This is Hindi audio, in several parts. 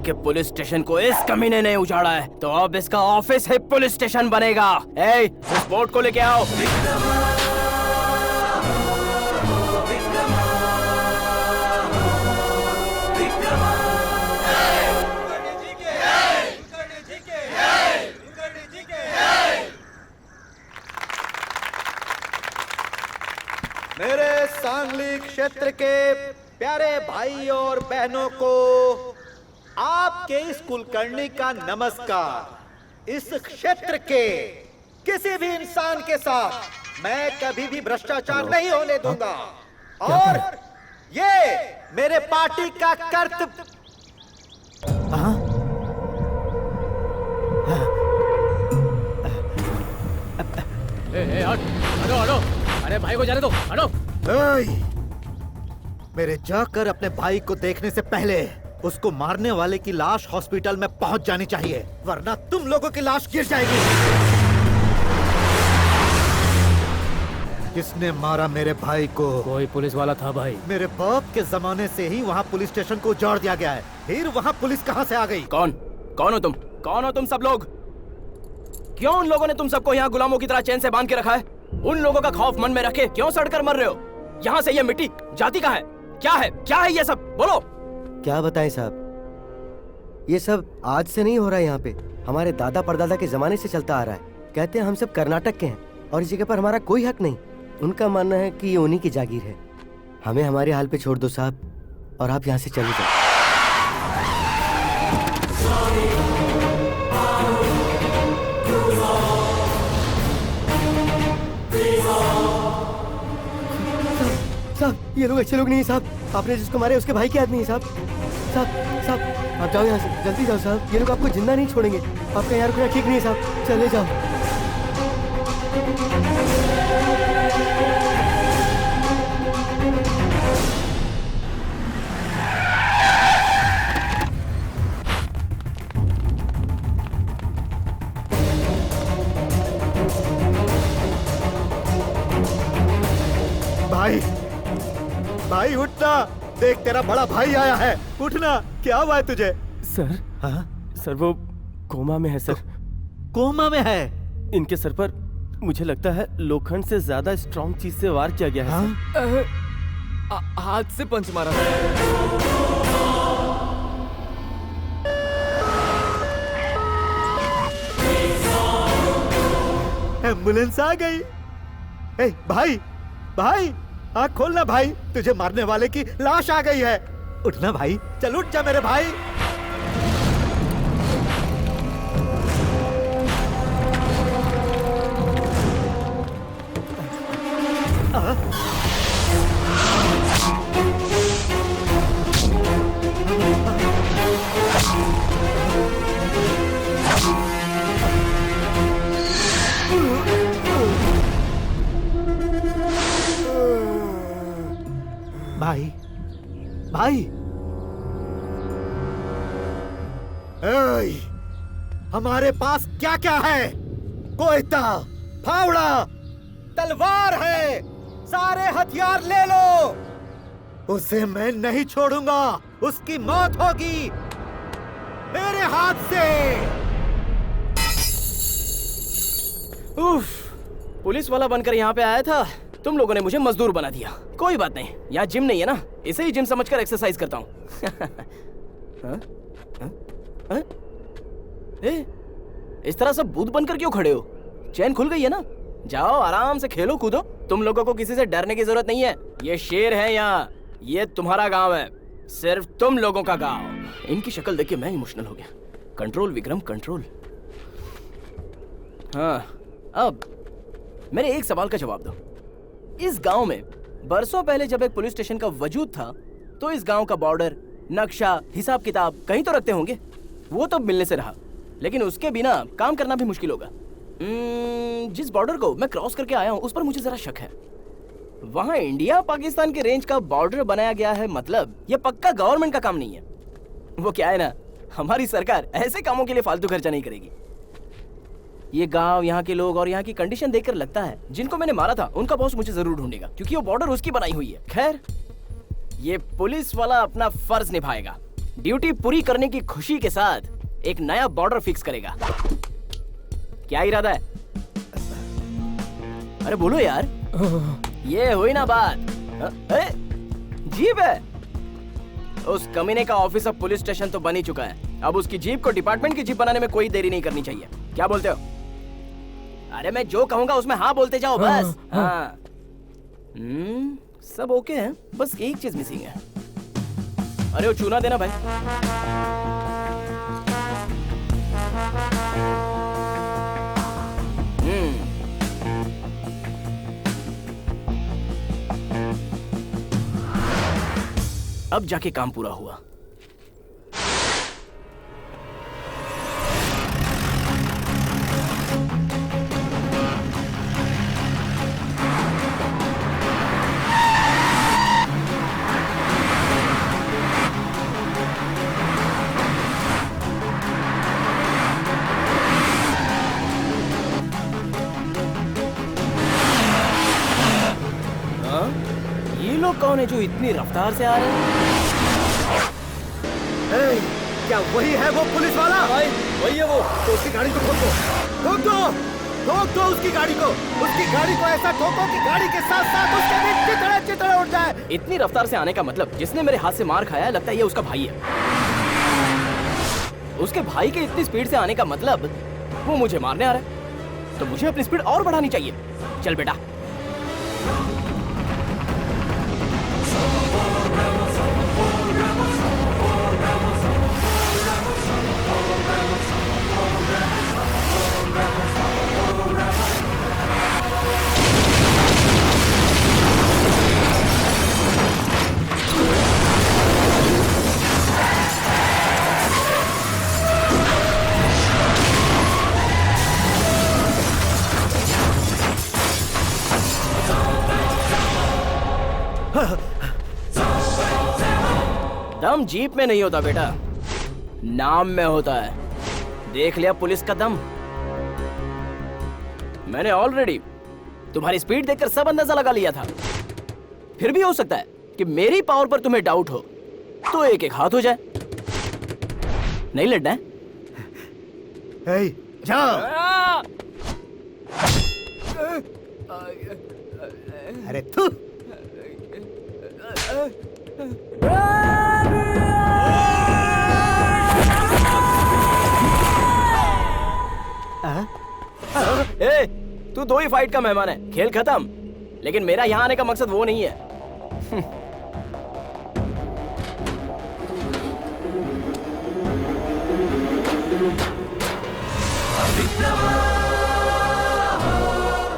के पुलिस स्टेशन को इस कमीने ने उजाड़ा है तो अब इसका ऑफिस ही पुलिस स्टेशन बनेगा। इस बोर्ड को लेके आओ। मेरे सांगली क्षेत्र के प्यारे भाई और बहनों को आपके इस कुलकर्णी का नमस्कार। इस क्षेत्र के किसी भी इंसान के साथ मैं कभी भी भ्रष्टाचार नहीं होने दूंगा और ये मेरे पार्टी का कर्तव्य। हटो हटो, अरे भाई को जाने दो, हटो। मेरे जाकर अपने भाई को देखने से पहले उसको मारने वाले की लाश हॉस्पिटल में पहुंच जानी चाहिए, वरना तुम लोगों की लाश गिर जाएगी। किसने मारा मेरे भाई को? कोई पुलिस वाला था भाई। मेरे बाप के जमाने से ही वहाँ पुलिस स्टेशन को उजाड़ दिया गया है, फिर वहाँ पुलिस कहाँ से आ गई? कौन हो तुम? कौन हो तुम सब लोग? क्यों उन लोगों ने तुम सबको यहाँ गुलामों की तरह चैन से बांध के रखा है? उन लोगों का खौफ मन में रखे क्यों सड़कर मर रहे हो? यहाँ से ये मिट्टी जाति का है? क्या है ये सब? बोलो। क्या बताएं साहब, ये सब आज से नहीं हो रहा है, यहाँ पे हमारे दादा परदादा के जमाने से चलता आ रहा है। कहते हैं हम सब कर्नाटक के हैं और इस जगह पर हमारा कोई हक नहीं। उनका मानना है कि ये उन्हीं की जागीर है। हमें हमारे हाल पे छोड़ दो साहब और आप यहाँ से चले जाओ। साहब ये लोग अच्छे लोग नहीं है साहब। आपने जिसको मारे उसके भाई के आदमी है साहब। साहब आप जाओ यहाँ से, जल्दी जाओ साहब। ये लोग आपको जिंदा नहीं छोड़ेंगे। आपका यहाँ रुकना ठीक नहीं है साहब, चले जाओ। भाई उठना, देख तेरा बड़ा भाई आया है, उठना। क्या हुआ है तुझे? सर, हाँ? सर वो कोमा में है सर। कोमा में है? इनके सर पर मुझे लगता है लोखंड से ज्यादा स्ट्रॉन्ग चीज से वार किया गया है। हाँ? हाथ से पंच मारा। एम्बुलेंस आ गई। ए, भाई भाई आँख खोलना भाई, तुझे मारने वाले की लाश आ गई है। उठना भाई, चल उठ जा मेरे भाई। भाई भाई हमारे पास क्या क्या है? कोयता, फावड़ा, तलवार है, सारे हथियार ले लो। उसे मैं नहीं छोड़ूंगा, उसकी मौत होगी मेरे हाथ से। उफ, पुलिस वाला बनकर यहाँ पे आया था, तुम लोगों ने मुझे मजदूर बना दिया। कोई बात नहीं, यहाँ जिम नहीं है ना, इसे ही जिम समझकर एक्सरसाइज करता हूँ। इस तरह सब भूत बनकर क्यों खड़े हो? चैन खुल गई है ना? जाओ आराम से खेलो कूदो। तुम लोगों को किसी से डरने की जरूरत नहीं है। ये शेर है यहाँ, ये तुम्हारा गांव है, सिर्फ तुम लोगों का गांव। इनकी शक्ल देख के मैं इमोशनल हो गया। Control Vikram control. हाँ, अब मेरे एक सवाल का जवाब दो। इस गांव में बरसों पहले जब एक पुलिस स्टेशन का वजूद था तो इस गांव का बॉर्डर, नक्शा, हिसाब किताब कहीं तो रखते होंगे। वो तो मिलने से रहा, लेकिन उसके बिना काम करना भी मुश्किल होगा। जिस बॉर्डर को मैं क्रॉस करके आया हूँ उस पर मुझे जरा शक है। वहाँ इंडिया पाकिस्तान के रेंज का बॉर्डर बनाया गया है, मतलब ये पक्का गवर्नमेंट का काम नहीं है। वो क्या है ना, हमारी सरकार ऐसे कामों के लिए फालतू खर्चा नहीं करेगी। ये गांव, यहाँ के लोग और यहाँ की कंडीशन देखकर लगता है जिनको मैंने मारा था उनका बॉस मुझे जरूर ढूंढेगा, क्योंकि वो बॉर्डर उसकी बनाई हुई है। खैर, ये पुलिस वाला अपना फर्ज निभाएगा। ड्यूटी पूरी करने की खुशी के साथ एक नया बॉर्डर फिक्स करेगा। क्या इरादा है? अरे बोलो यार। ये हुई ना बात। जीप है। उस कमीने का ऑफिस अब पुलिस स्टेशन तो बन ही चुका है। अब उसकी जीप को डिपार्टमेंट की जीप बनाने में कोई देरी नहीं करनी चाहिए। क्या बोलते हो? अरे मैं जो कहूंगा उसमें हाँ बोलते जाओ बस। हाँ। सब ओके है, बस एक चीज मिसिंग है। अरे वो चूना देना भाई। अब जाके काम पूरा हुआ। ये लोग कौन है जो इतनी रफ्तार से आ रहे हैं? क्या वही है वो पुलिस वाला? भाई वही है वो। तो उसकी गाड़ी को ठोक दो, ठोक दो, ठोक दो उसकी गाड़ी को। उसकी गाड़ी को ऐसा ठोको कि गाड़ी के साथ साथ उसके भी चितड़े चितड़े उठ जाए। इतनी रफ्तार से आने का मतलब, जिसने मेरे हाथ से मार खाया लगता है ये उसका भाई है। उसके भाई के इतनी स्पीड से आने का मतलब वो मुझे मारने आ रहा है, तो मुझे अपनी स्पीड और बढ़ानी चाहिए। चल बेटा। दम जीप में नहीं होता बेटा, नाम में होता है। देख लिया पुलिस का दम? मैंने ऑलरेडी तुम्हारी स्पीड देखकर सब अंदाजा लगा लिया था। फिर भी हो सकता है कि मेरी पावर पर तुम्हें डाउट हो, तो एक एक हाथ हो जाए। नहीं लड़ना है? जाओ। अरे तू ए, तू दो ही फाइट का मेहमान है, खेल खत्म। लेकिन मेरा यहाँ आने का मकसद वो नहीं है।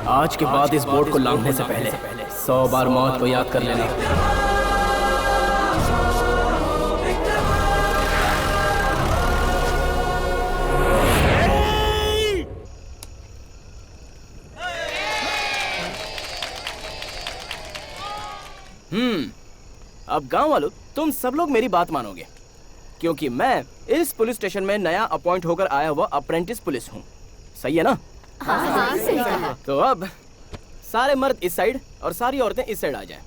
आज के बाद इस बोर्ड को लांघने से पहले 100 बार मौत को याद कर लेना। अब गांव वालों, तुम सब लोग मेरी बात मानोगे, क्योंकि मैं इस पुलिस स्टेशन में नया अपॉइंट होकर आया हुआ अप्रेंटिस पुलिस हूँ। सही है ना? हाँ, सही कहा। तो अब सारे मर्द इस साइड और सारी औरतें इस साइड आ जाएं।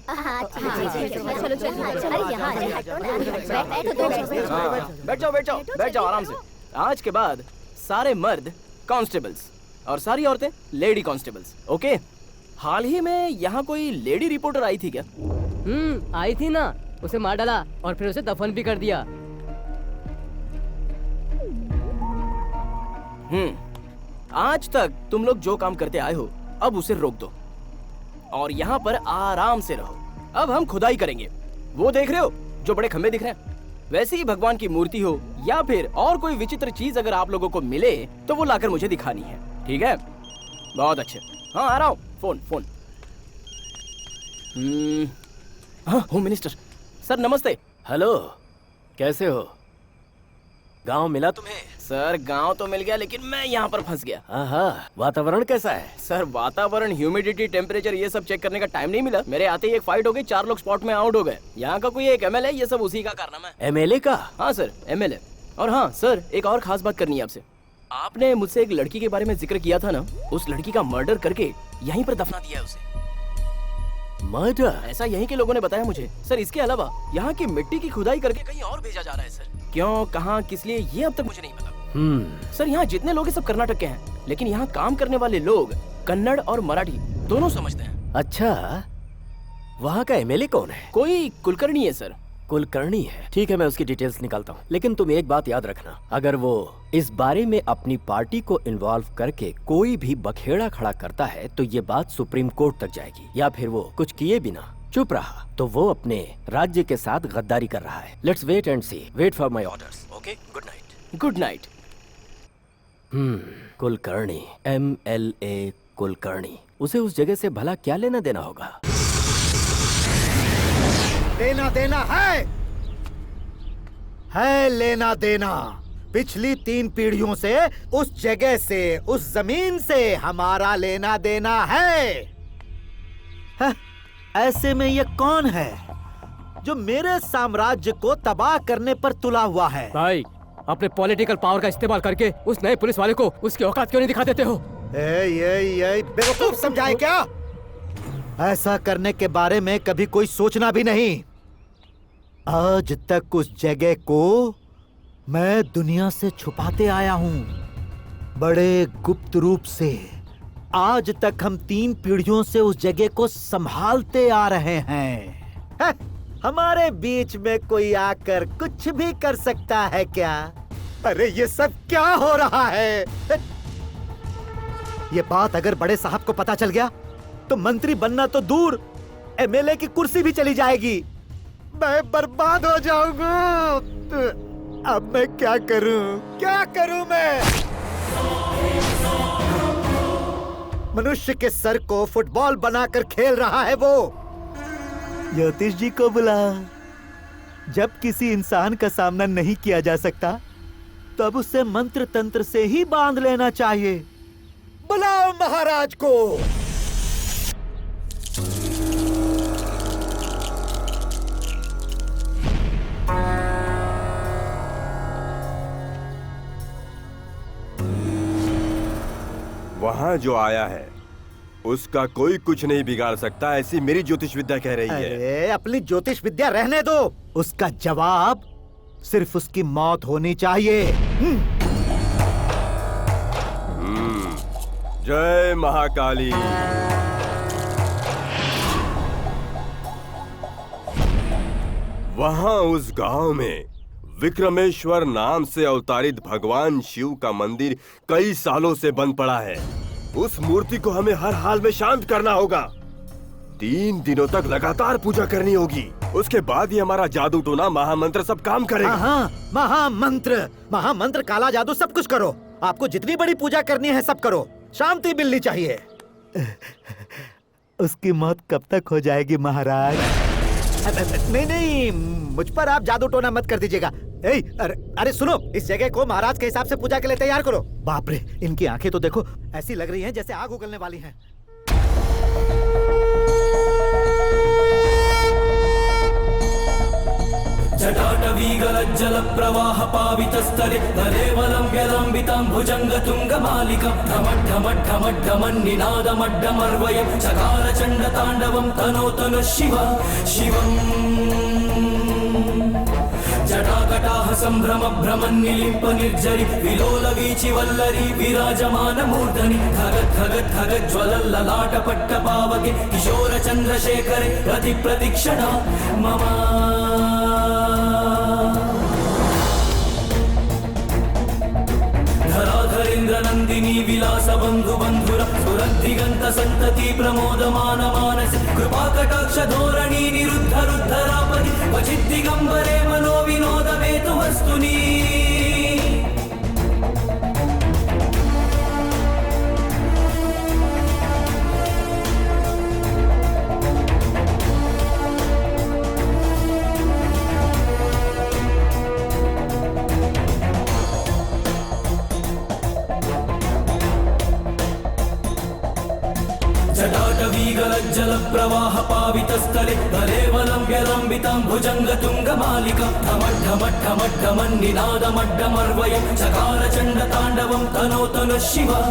बैठ जाओ आराम से। आज के बाद सारे मर्द कांस्टेबल्स और सारी औरतें लेडी कांस्टेबल्स। ओके? हाल ही में यहाँ कोई लेडी रिपोर्टर आई थी क्या? आई थी ना, उसे मार डाला और फिर उसे दफन भी कर दिया। आज तक तुम लोग जो काम करते आए हो, अब उसे रोक दो और यहाँ पर आराम से रहो। अब हम खुदाई करेंगे। वो देख रहे हो जो बड़े खंबे दिख रहे हैं? वैसे ही भगवान की मूर्ति हो या फिर और कोई विचित्र चीज अगर आप लोगों को मिले तो वो लाकर मुझे दिखानी है। ठीक है? बहुत अच्छे। हाँ, आ रहा हूँ। फोन। हाँ, होम मिनिस्टर सर, नमस्ते। हेलो, कैसे हो? गांव मिला तुम्हें? सर, गांव तो मिल गया, लेकिन मैं यहाँ पर फंस गया। हाँ, वातावरण कैसा है? सर, वातावरण, ह्यूमिडिटी, टेम्परेचर, ये सब चेक करने का टाइम नहीं मिला। मेरे आते ही एक फाइट हो गई, 4 लोग स्पॉट में आउट हो गए। यहाँ का कोई एक एमएलए, ये सब उसी का कारनामा है। एमएलए का? हाँ सर, एमएलए। और हाँ सर, एक और खास बात करनी है आपसे। आपने मुझसे एक लड़की के बारे में जिक्र किया था ना, उस लड़की का मर्डर करके यहीं पर दफना दिया है उसे। मर्डर? ऐसा यहीं के लोगों ने बताया मुझे सर। इसके अलावा यहाँ की मिट्टी की खुदाई करके कहीं और भेजा जा रहा है सर। क्यों, कहाँ, किस लिए, ये अब तक मुझे नहीं पता। सर यहाँ जितने लोग हैं सब कर्नाटक के हैं, लेकिन यहाँ काम करने वाले लोग कन्नड़ और मराठी दोनों समझते हैं। अच्छा, वहाँ का एमएलए कौन है? कोई कुलकर्णी है सर। कुलकर्णी है? ठीक है, मैं उसकी डिटेल्स निकालता हूँ। लेकिन तुम एक बात याद रखना, अगर वो इस बारे में अपनी पार्टी को इन्वॉल्व करके कोई भी बखेड़ा खड़ा करता है तो ये बात सुप्रीम कोर्ट तक जाएगी। या फिर वो कुछ किए बिना चुप रहा तो वो अपने राज्य के साथ गद्दारी कर रहा है। Let's wait and see. Wait for my orders. Okay, good night. Good night. Kulkarni, MLA Kulkarni. उसे उस जगह से भला क्या लेना देना होगा? लेना देना है लेना देना। पिछली 3 पीढ़ियों से उस जगह से, उस जमीन से हमारा लेना देना है। ऐसे में ये कौन है जो मेरे साम्राज्य को तबाह करने पर तुला हुआ है? भाई, अपने पॉलिटिकल पावर का इस्तेमाल करके उस नए पुलिस वाले को उसकी औकात क्यों नहीं दिखा देते हो? ये बेवकूफ समझाए क्या? ऐसा करने के बारे में कभी कोई सोचना भी नहीं। आज तक उस जगह को मैं दुनिया से छुपाते आया हूँ, बड़े गुप्त रूप से। आज तक हम 3 पीढ़ियों से उस जगह को संभालते आ रहे हैं। हमारे बीच में कोई आकर कुछ भी कर सकता है क्या? अरे ये सब क्या हो रहा है? ये बात अगर बड़े साहब को पता चल गया तो मंत्री बनना तो दूर, MLA की कुर्सी भी चली जाएगी। मैं बर्बाद हो जाऊंगा। अब मैं क्या करूं मैं? मनुष्य के सर को फुटबॉल बनाकर खेल रहा है वो। ज्योतिष जी को बुला। जब किसी इंसान का सामना नहीं किया जा सकता तब उसे मंत्र तंत्र से ही बांध लेना चाहिए। बुलाओ महाराज को। वहाँ जो आया है उसका कोई कुछ नहीं बिगाड़ सकता, ऐसी मेरी ज्योतिष विद्या कह रही है। अरे अपनी ज्योतिष विद्या रहने दो। उसका जवाब सिर्फ उसकी मौत होनी चाहिए। जय महाकाली। वहाँ उस गांव में विक्रमेश्वर नाम से अवतारित भगवान शिव का मंदिर कई सालों से बंद पड़ा है। उस मूर्ति को हमें हर हाल में शांत करना होगा। 3 दिनों तक लगातार पूजा करनी होगी। उसके बाद ही हमारा जादू टोना महामंत्र सब काम करेगा। हाँ, महामंत्र, काला जादू सब कुछ करो। आपको जितनी बड़ी पूजा करनी है सब करो। शांति मिलनी चाहिए। उसकी मौत कब तक हो जाएगी महाराज? नहीं, मुझ पर आप जादू टोना मत कर दीजिएगा। अरे सुनो, इस जगह को महाराज के हिसाब से पूजा के लिए तैयार करो। बाप रे, इनकी आंखें तो देखो, ऐसी लग रही हैं जैसे आग उगलने वाली हैं। जटाटवीगलज्जल प्रवाह पावितस्थले तदेवलम्ब्यलम्बितं भुजङ्गतुङ्गमालिकं ढमढमढमढमन्निनादमड्डमर्वयं चकार चण्डताण्डवं तनोतनु शिवम् जटाकटाह सम्भ्रम भ्रमन्निलिम्प निर्जरि विलोलवीचि वल्लरी विराजमानमूर्धनि धगज्ज्वलल्ललाटपट्टपावके किशोर चन्द्रशेखरे प्रतिप्रतिक्षणा मम धराधरेन्द्रनन्दिनी विलास बन्धु बन्धुर सुरद्दिगन्त सन्तति प्रमोदमान मानस कृपाकटाक्ष धोरणी निरुद्ध रुद्धरापदि क्वचिद्दिगम्बरे मनो विनोदमेतु वस्तुनि जटाटवीगलज्जल प्रवाह पावितस्थले तदेवलम्ब्यलम्बितं भुजङ्गतुङ्गमालिकं ढमढमढमढमन्निनादमड्डमर्वयं चकार चण्डताण्डवं तनोतनु शिवम्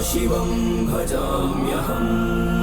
सदाशिवं भजाम्यहम्